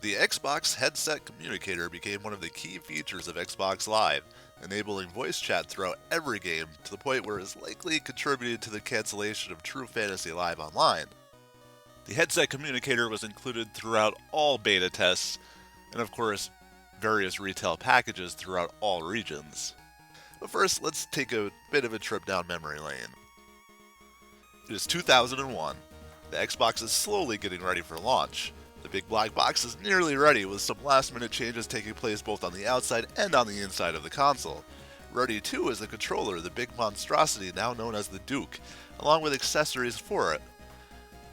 The Xbox Headset Communicator became one of the key features of Xbox Live, enabling voice chat throughout every game to the point where it has likely contributed to the cancellation of True Fantasy Live Online. The Headset Communicator was included throughout all beta tests, and of course, various retail packages throughout all regions. But first, let's take a bit of a trip down memory lane. It is 2001. The Xbox is slowly getting ready for launch. The big black box is nearly ready, with some last minute changes taking place both on the outside and on the inside of the console. Ready too is the controller, the big monstrosity now known as the Duke, along with accessories for it.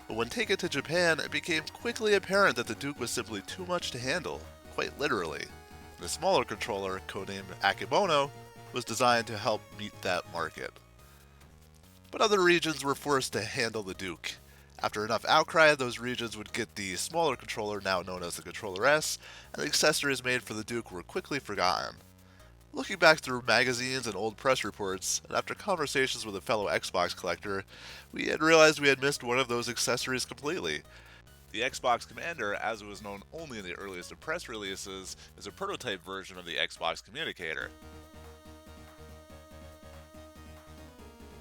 But when taken to Japan, it became quickly apparent that the Duke was simply too much to handle, quite literally. The smaller controller, codenamed Akebono, was designed to help meet that market. But other regions were forced to handle the Duke. After enough outcry, those regions would get the smaller controller, now known as the Controller S, and the accessories made for the Duke were quickly forgotten. Looking back through magazines and old press reports, and after conversations with a fellow Xbox collector, we had realized we had missed one of those accessories completely. The Xbox Commander, as it was known only in the earliest of press releases, is a prototype version of the Xbox Communicator.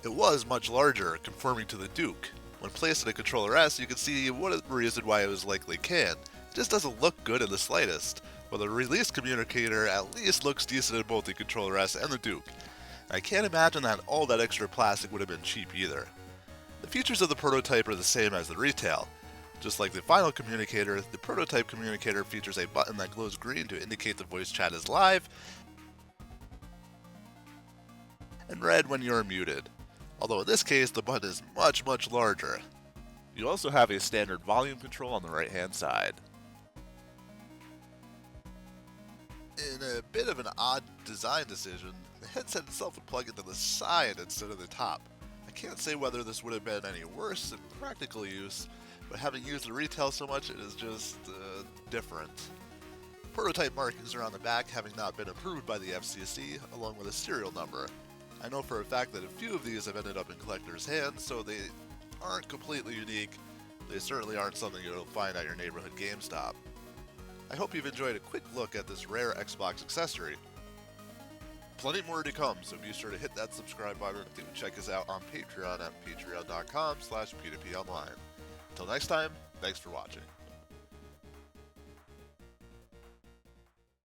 It was much larger, conforming to the Duke. When placed in a Controller S, you can see one reason why it was likely canned. It just doesn't look good in the slightest. While the released Communicator at least looks decent in both the Controller S and the Duke. I can't imagine that all that extra plastic would have been cheap either. The features of the prototype are the same as the retail. Just like the final Communicator, the prototype Communicator features a button that glows green to indicate the voice chat is live, and red when you are muted. Although in this case, the button is much larger. You also have a standard volume control on the right hand side. In a bit of an odd design decision, the headset itself would plug into the side instead of the top. I can't say whether this would have been any worse in practical use, but having used the retail so much, it is just different. Prototype markings are on the back, having not been approved by the FCC, along with a serial number. I know for a fact that a few of these have ended up in collectors' hands, so they aren't completely unique. They certainly aren't something you'll find at your neighborhood GameStop. I hope you've enjoyed a quick look at this rare Xbox accessory. Plenty more to come, so be sure to hit that subscribe button and check us out on Patreon at patreon.com/p2ponline. Until next time, thanks for watching.